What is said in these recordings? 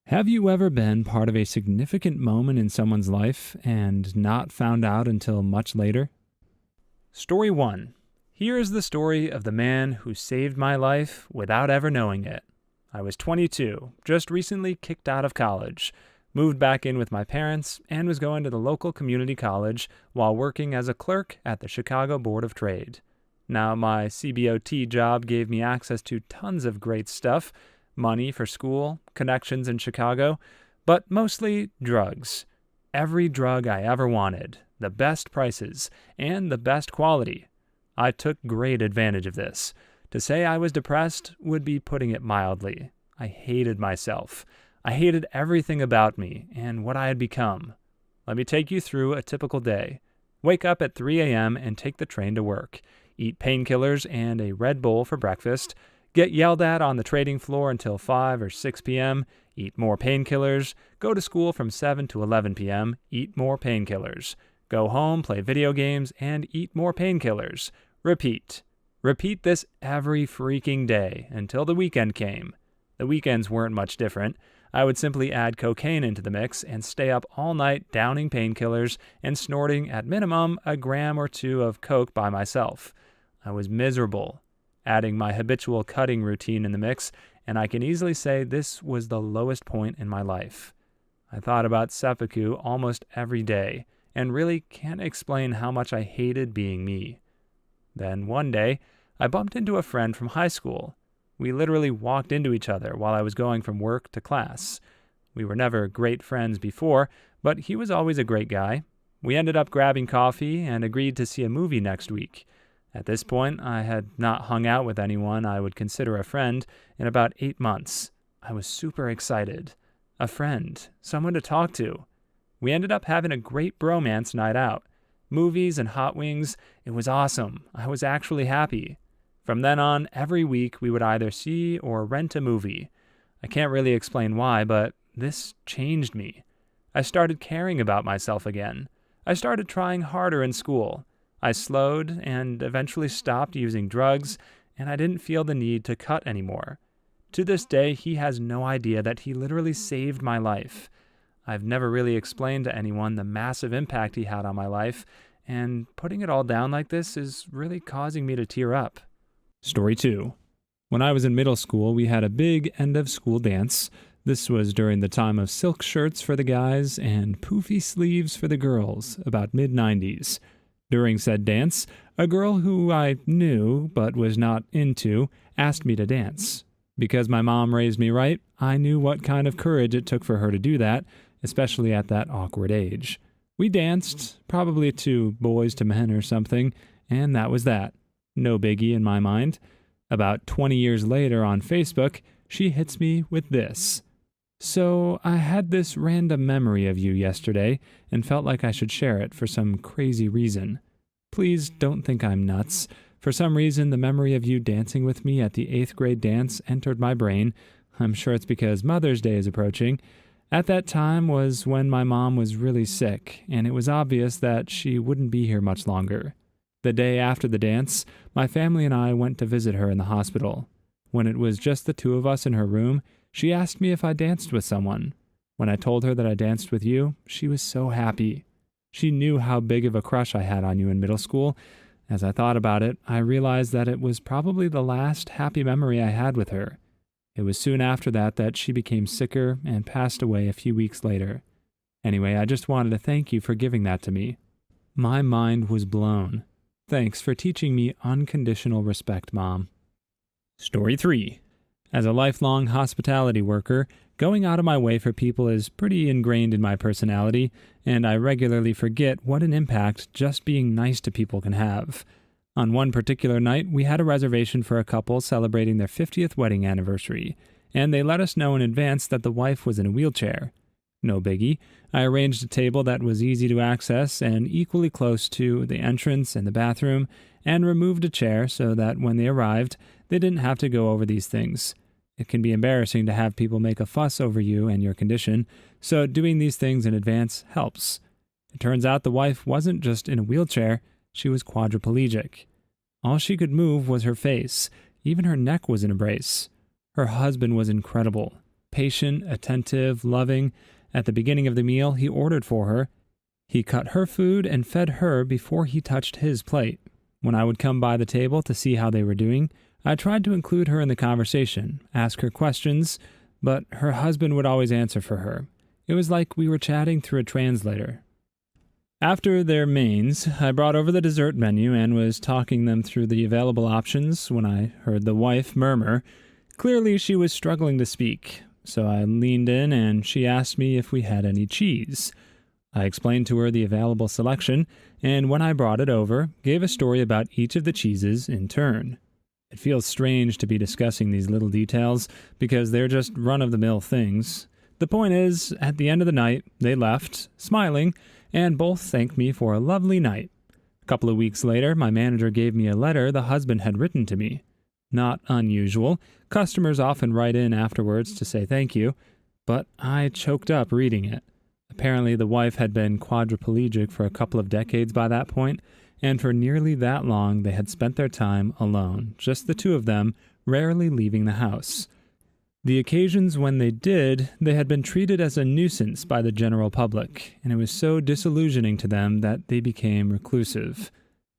Have you ever been part of a significant moment in someone's life and not found out until much later? Story 1. Here is the story of the man who saved my life without ever knowing it. I was 22, just recently kicked out of college, moved back in with my parents, and was going to the local community college while working as a clerk at the Chicago Board of Trade. Now, my CBOT job gave me access to tons of great stuff, money for school, connections in Chicago, but mostly drugs. Every drug I ever wanted, the best prices, and the best quality. I took great advantage of this. To say I was depressed would be putting it mildly. I hated myself. I hated everything about me and what I had become. Let me take you through a typical day. Wake up at 3 a.m. and take the train to work. Eat painkillers and a Red Bull for breakfast. Get yelled at on the trading floor until 5 or 6 p.m., eat more painkillers, go to school from 7 to 11 p.m., eat more painkillers, go home, play video games, and eat more painkillers. Repeat. Repeat this every freaking day until the weekend came. The weekends weren't much different. I would simply add cocaine into the mix and stay up all night downing painkillers and snorting at minimum a gram or two of coke by myself. I was miserable. Adding my habitual cutting routine in the mix, and I can easily say this was the lowest point in my life. I thought about seppuku almost every day, and really can't explain how much I hated being me. Then one day, I bumped into a friend from high school. We literally walked into each other while I was going from work to class. We were never great friends before, but he was always a great guy. We ended up grabbing coffee and agreed to see a movie next week. At this point, I had not hung out with anyone I would consider a friend in about 8 months. I was super excited. A friend, someone to talk to. We ended up having a great bromance night out. Movies and hot wings, it was awesome. I was actually happy. From then on, every week we would either see or rent a movie. I can't really explain why, but this changed me. I started caring about myself again. I started trying harder in school. I slowed and eventually stopped using drugs, and I didn't feel the need to cut anymore. To this day, he has no idea that he literally saved my life. I've never really explained to anyone the massive impact he had on my life, and putting it all down like this is really causing me to tear up. Story 2. When I was in middle school, we had a big end-of-school dance. This was during the time of silk shirts for the guys and poofy sleeves for the girls, about mid-90s. During said dance, a girl who I knew but was not into asked me to dance. Because my mom raised me right, I knew what kind of courage it took for her to do that, especially at that awkward age. We danced, probably to Boys to Men or something, and that was that. No biggie in my mind. About 20 years later on Facebook, she hits me with this. So I had this random memory of you yesterday and felt like I should share it for some crazy reason. Please don't think I'm nuts. For some reason, the memory of you dancing with me at the 8th grade dance entered my brain. I'm sure it's because Mother's Day is approaching. At that time was when my mom was really sick, and it was obvious that she wouldn't be here much longer. The day after the dance, my family and I went to visit her in the hospital. When it was just the two of us in her room, she asked me if I danced with someone. When I told her that I danced with you, she was so happy. She knew how big of a crush I had on you in middle school. As I thought about it, I realized that it was probably the last happy memory I had with her. It was soon after that she became sicker and passed away a few weeks later. Anyway, I just wanted to thank you for giving that to me. My mind was blown. Thanks for teaching me unconditional respect, Mom. Story 3. As a lifelong hospitality worker, going out of my way for people is pretty ingrained in my personality, and I regularly forget what an impact just being nice to people can have. On one particular night, we had a reservation for a couple celebrating their 50th wedding anniversary, and they let us know in advance that the wife was in a wheelchair. No biggie. I arranged a table that was easy to access and equally close to the entrance and the bathroom, and removed a chair so that when they arrived, they didn't have to go over these things. It can be embarrassing to have people make a fuss over you and your condition, so doing these things in advance helps. It turns out the wife wasn't just in a wheelchair, she was quadriplegic. All she could move was her face. Even her neck was in a brace. Her husband was incredible. Patient, attentive, loving. At the beginning of the meal he ordered for her, he cut her food and fed her before he touched his plate. When I would come by the table to see how they were doing, I tried to include her in the conversation, ask her questions, but her husband would always answer for her. It was like we were chatting through a translator. After their mains, I brought over the dessert menu and was talking them through the available options when I heard the wife murmur. Clearly she was struggling to speak, so I leaned in and she asked me if we had any cheese. I explained to her the available selection, and when I brought it over, gave a story about each of the cheeses in turn. It feels strange to be discussing these little details because they're just run-of-the-mill things. The point is, at the end of the night, they left, smiling, and both thanked me for a lovely night. A couple of weeks later, my manager gave me a letter the husband had written to me. Not unusual. Customers often write in afterwards to say thank you, but I choked up reading it. Apparently, the wife had been quadriplegic for a couple of decades by that point, and for nearly that long they had spent their time alone, just the two of them, rarely leaving the house. The occasions when they did, they had been treated as a nuisance by the general public, and it was so disillusioning to them that they became reclusive.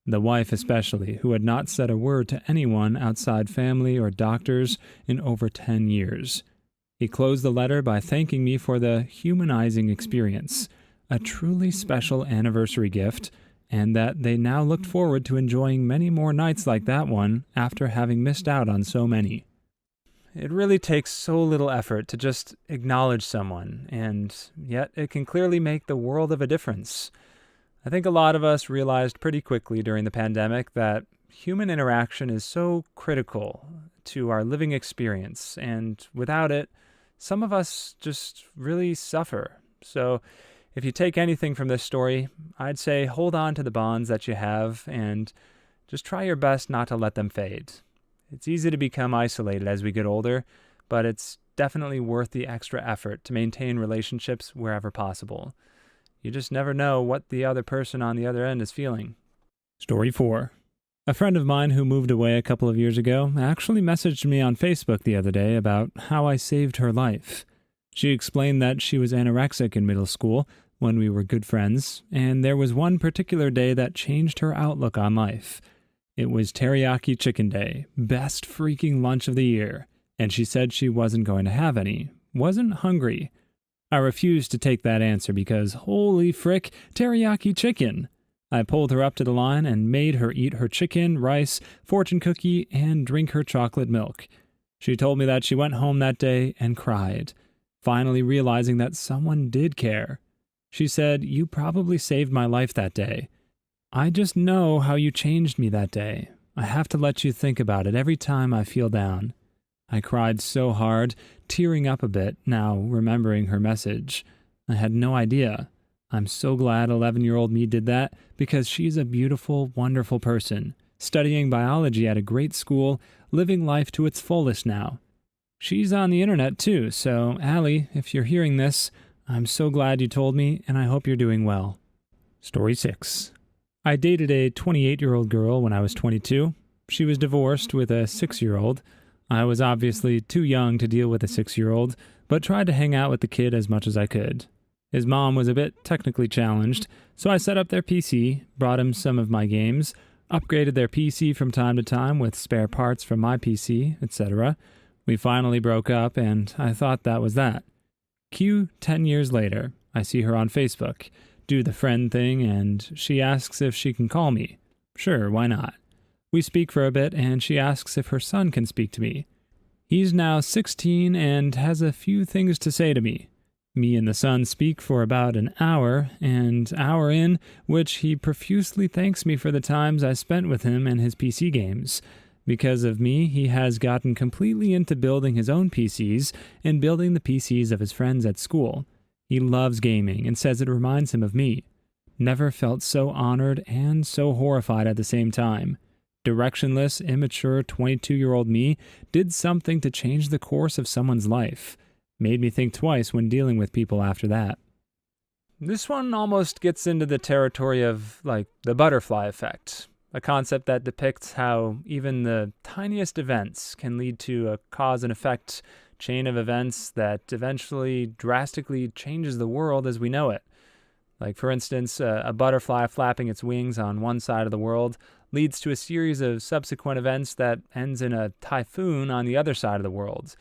The wife especially, who had not said a word to anyone outside family or doctors in over 10 years. He closed the letter by thanking me for the humanizing experience, a truly special anniversary gift, and that they now looked forward to enjoying many more nights like that one after having missed out on so many. It really takes so little effort to just acknowledge someone, and yet it can clearly make the world of a difference. I think a lot of us realized pretty quickly during the pandemic that human interaction is so critical to our living experience, and without it, some of us just really suffer. So if you take anything from this story, I'd say hold on to the bonds that you have and just try your best not to let them fade. It's easy to become isolated as we get older, but it's definitely worth the extra effort to maintain relationships wherever possible. You just never know what the other person on the other end is feeling. Story 4. A friend of mine who moved away a couple of years ago actually messaged me on Facebook the other day about how I saved her life. She explained that she was anorexic in middle school when we were good friends, and there was one particular day that changed her outlook on life. It was teriyaki chicken day, best freaking lunch of the year, and she said she wasn't going to have any, wasn't hungry. I refused to take that answer because, holy frick, teriyaki chicken! I pulled her up to the line and made her eat her chicken, rice, fortune cookie, and drink her chocolate milk. She told me that she went home that day and cried, finally realizing that someone did care. She said, "You probably saved my life that day. I just know how you changed me that day. I have to let you think about it every time I feel down." I cried so hard, tearing up a bit, now remembering her message. I had no idea. I'm so glad 11-year-old me did that because she's a beautiful, wonderful person, studying biology at a great school, living life to its fullest now. She's on the internet too, so Allie, if you're hearing this, I'm so glad you told me and I hope you're doing well. Story 6. I dated a 28-year-old girl when I was 22. She was divorced with a 6-year-old. I was obviously too young to deal with a 6-year-old, but tried to hang out with the kid as much as I could. His mom was a bit technically challenged, so I set up their PC, brought him some of my games, upgraded their PC from time to time with spare parts from my PC, etc. We finally broke up, and I thought that was that. Cue 10 years later, I see her on Facebook, do the friend thing, and she asks if she can call me. Sure, why not? We speak for a bit, and she asks if her son can speak to me. He's now 16 and has a few things to say to me. Me and the son speak for about an hour, and hour in, which he profusely thanks me for the times I spent with him and his PC games. Because of me, he has gotten completely into building his own PCs and building the PCs of his friends at school. He loves gaming and says it reminds him of me. Never felt so honored and so horrified at the same time. Directionless, immature 22-year-old me did something to change the course of someone's life. Made me think twice when dealing with people after that. This one almost gets into the territory of, the butterfly effect, a concept that depicts how even the tiniest events can lead to a cause and effect chain of events that eventually drastically changes the world as we know it. Like, for instance, a butterfly flapping its wings on one side of the world leads to a series of subsequent events that ends in a typhoon on the other side of the world.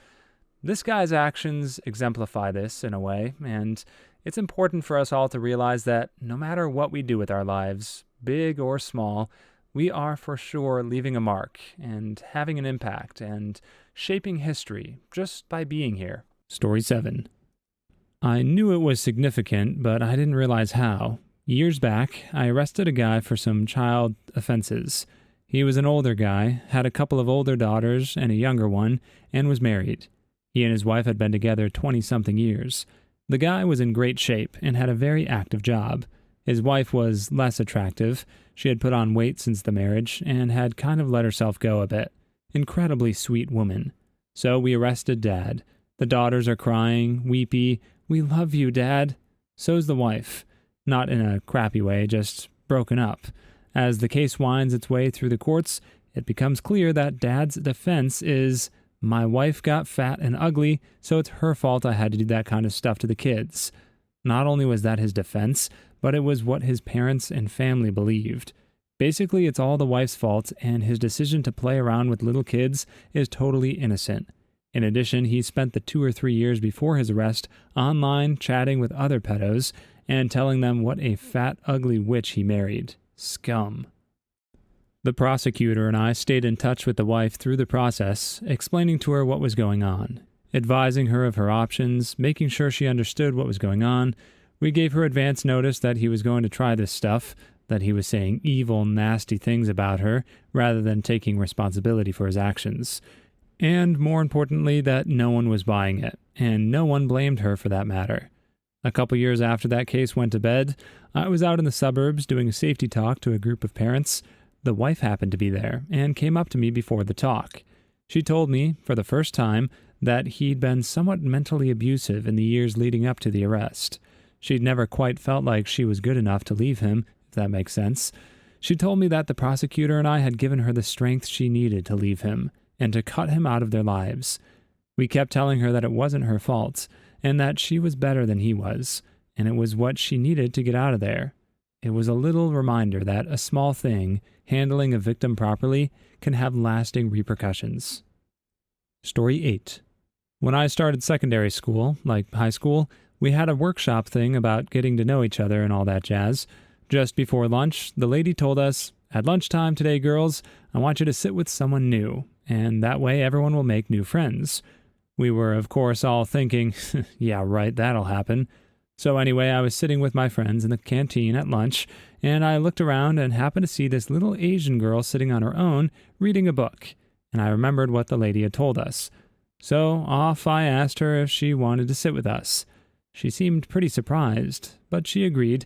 This guy's actions exemplify this in a way, and it's important for us all to realize that no matter what we do with our lives, big or small, we are for sure leaving a mark and having an impact and shaping history just by being here. Story 7. I knew it was significant, but I didn't realize how. Years back, I arrested a guy for some child offenses. He was an older guy, had a couple of older daughters and a younger one, and was married. He and his wife had been together 20-something years. The guy was in great shape and had a very active job. His wife was less attractive. She had put on weight since the marriage and had kind of let herself go a bit. Incredibly sweet woman. So we arrested Dad. The daughters are crying, weepy. "We love you, Dad." So's the wife. Not in a crappy way, just broken up. As the case winds its way through the courts, it becomes clear that Dad's defense is, "My wife got fat and ugly, so it's her fault I had to do that kind of stuff to the kids." Not only was that his defense, but it was what his parents and family believed. Basically, it's all the wife's fault, and his decision to play around with little kids is totally innocent. In addition, he spent the 2 or 3 years before his arrest online chatting with other pedos and telling them what a fat, ugly witch he married. Scum. The prosecutor and I stayed in touch with the wife through the process, explaining to her what was going on, advising her of her options, making sure she understood what was going on. We gave her advance notice that he was going to try this stuff, that he was saying evil, nasty things about her, rather than taking responsibility for his actions. And more importantly, that no one was buying it, and no one blamed her for that matter. A couple years after that case went to bed, I was out in the suburbs doing a safety talk to a group of parents. The wife happened to be there, and came up to me before the talk. She told me, for the first time, that he'd been somewhat mentally abusive in the years leading up to the arrest. She'd never quite felt like she was good enough to leave him, if that makes sense. She told me that the prosecutor and I had given her the strength she needed to leave him, and to cut him out of their lives. We kept telling her that it wasn't her fault, and that she was better than he was, and it was what she needed to get out of there. It was a little reminder that a small thing, handling a victim properly, can have lasting repercussions. Story 8. When I started secondary school, like high school, we had a workshop thing about getting to know each other and all that jazz. Just before lunch, the lady told us, "At lunchtime today, girls, I want you to sit with someone new, and that way everyone will make new friends." We were, of course, all thinking, yeah, right, that'll happen. So anyway, I was sitting with my friends in the canteen at lunch, and I looked around and happened to see this little Asian girl sitting on her own, reading a book, and I remembered what the lady had told us. So off I asked her if she wanted to sit with us. She seemed pretty surprised, but she agreed.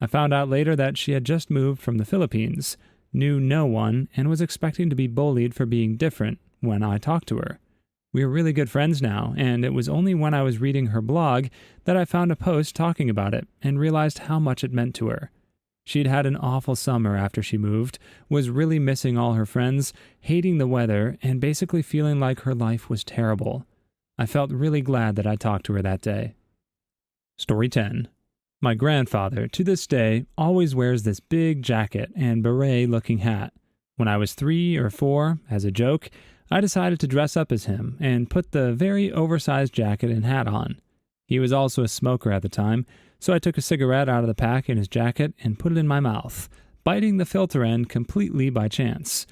I found out later that she had just moved from the Philippines, knew no one, and was expecting to be bullied for being different when I talked to her. We are really good friends now, and it was only when I was reading her blog that I found a post talking about it and realized how much it meant to her. She'd had an awful summer after she moved, was really missing all her friends, hating the weather, and basically feeling like her life was terrible. I felt really glad that I talked to her that day. Story 10. My grandfather, to this day, always wears this big jacket and beret-looking hat. When I was 3 or 4, as a joke, I decided to dress up as him and put the very oversized jacket and hat on. He was also a smoker at the time, so I took a cigarette out of the pack in his jacket and put it in my mouth, biting the filter end completely by chance.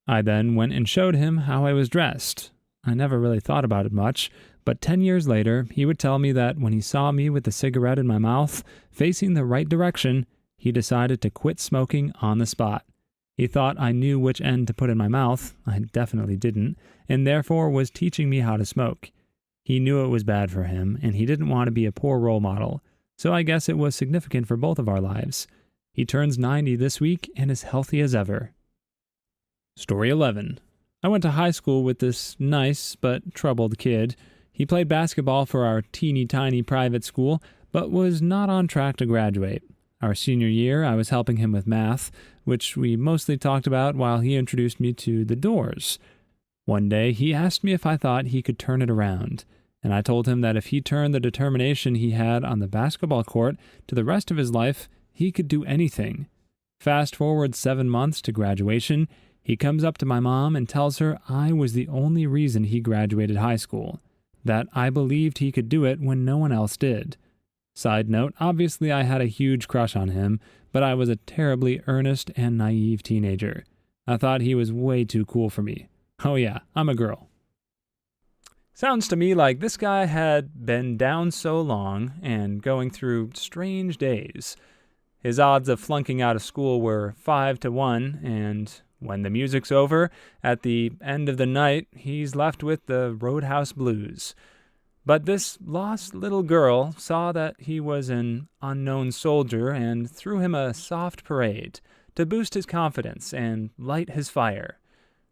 I then went and showed him how I was dressed. I never really thought about it much, but 10 years later, he would tell me that when he saw me with the cigarette in my mouth, facing the right direction, he decided to quit smoking on the spot. He thought I knew which end to put in my mouth, I definitely didn't, and therefore was teaching me how to smoke. He knew it was bad for him, and he didn't want to be a poor role model, so I guess it was significant for both of our lives. He turns 90 this week and is healthy as ever. Story 11. I went to high school with this nice but troubled kid. He played basketball for our teeny-tiny private school, but was not on track to graduate. Our senior year, I was helping him with math, which we mostly talked about while he introduced me to the Doors. One day, he asked me if I thought he could turn it around, and I told him that if he turned the determination he had on the basketball court to the rest of his life, he could do anything. Fast forward 7 months to graduation, he comes up to my mom and tells her I was the only reason he graduated high school, that I believed he could do it when no one else did. Side note, obviously I had a huge crush on him, but I was a terribly earnest and naive teenager. I thought he was way too cool for me. Oh yeah, I'm a girl. Sounds to me like this guy had been down so long and going through strange days. His odds of flunking out of school were 5-1, and when the music's over, at the end of the night, he's left with the Roadhouse Blues. But this lost little girl saw that he was an unknown soldier and threw him a soft parade to boost his confidence and light his fire.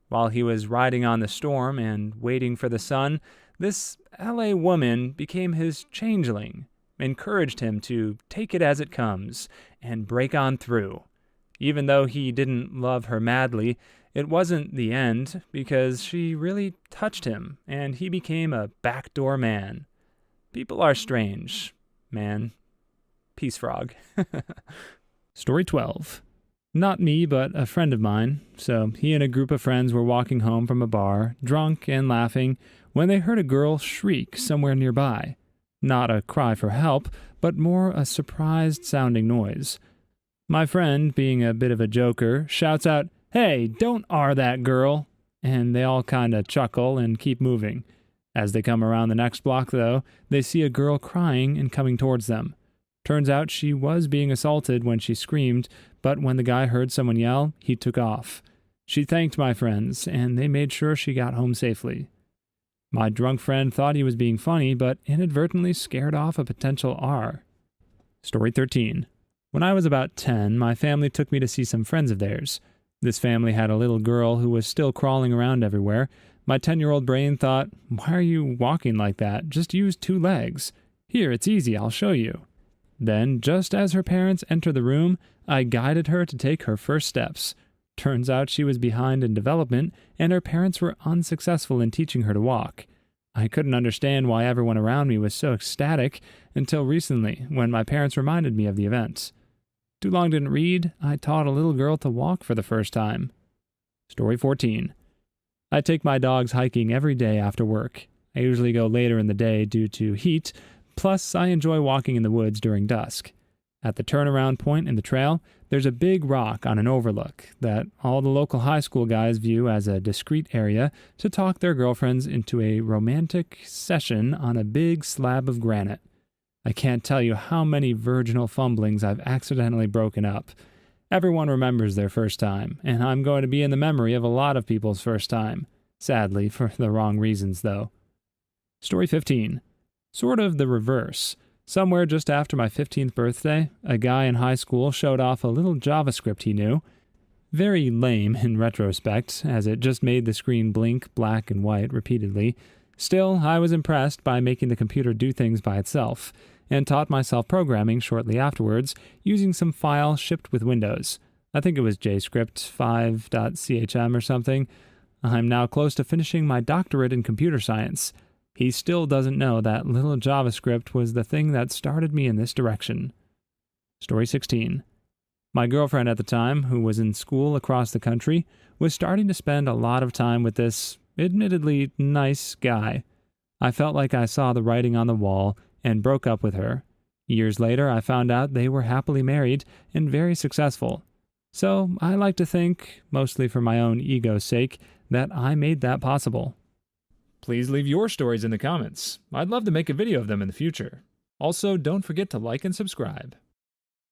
While he was riding on the storm and waiting for the sun, this LA woman became his changeling, encouraged him to take it as it comes and break on through. Even though he didn't love her madly, it wasn't the end, because she really touched him, and he became a backdoor man. People are strange, man. Peace frog. Story 12. Not me, but a friend of mine. So he and a group of friends were walking home from a bar, drunk and laughing, when they heard a girl shriek somewhere nearby. Not a cry for help, but more a surprised-sounding noise. My friend, being a bit of a joker, shouts out, "Hey, don't R that girl!" And they all kinda chuckle and keep moving. As they come around the next block, though, they see a girl crying and coming towards them. Turns out she was being assaulted when she screamed, but when the guy heard someone yell, he took off. She thanked my friends, and they made sure she got home safely. My drunk friend thought he was being funny, but inadvertently scared off a potential R. Story 13. When I was about 10, my family took me to see some friends of theirs. This family had a little girl who was still crawling around everywhere. My 10-year-old brain thought, "Why are you walking like that? Just use 2 legs. Here, it's easy, I'll show you." Then, just as her parents entered the room, I guided her to take her first steps. Turns out she was behind in development, and her parents were unsuccessful in teaching her to walk. I couldn't understand why everyone around me was so ecstatic until recently, when my parents reminded me of the event. Too long didn't read, I taught a little girl to walk for the first time. Story 14. I take my dogs hiking every day after work. I usually go later in the day due to heat, plus I enjoy walking in the woods during dusk. At the turnaround point in the trail, there's a big rock on an overlook that all the local high school guys view as a discreet area to talk their girlfriends into a romantic session on a big slab of granite. I can't tell you how many virginal fumblings I've accidentally broken up. Everyone remembers their first time, and I'm going to be in the memory of a lot of people's first time. Sadly, for the wrong reasons, though. Story 15. Sort of the reverse. Somewhere just after my 15th birthday, a guy in high school showed off a little JavaScript he knew. Very lame in retrospect, as it just made the screen blink black and white repeatedly. Still, I was impressed by making the computer do things by itself, and taught myself programming shortly afterwards, using some file shipped with Windows. I think it was JScript 5.chm or something. I'm now close to finishing my doctorate in computer science. He still doesn't know that little JavaScript was the thing that started me in this direction. Story 16. My girlfriend at the time, who was in school across the country, was starting to spend a lot of time with this, admittedly nice guy. I felt like I saw the writing on the wall and broke up with her. Years later, I found out they were happily married and very successful. So I like to think, mostly for my own ego's sake, that I made that possible. Please leave your stories in the comments. I'd love to make a video of them in the future. Also, don't forget to like and subscribe.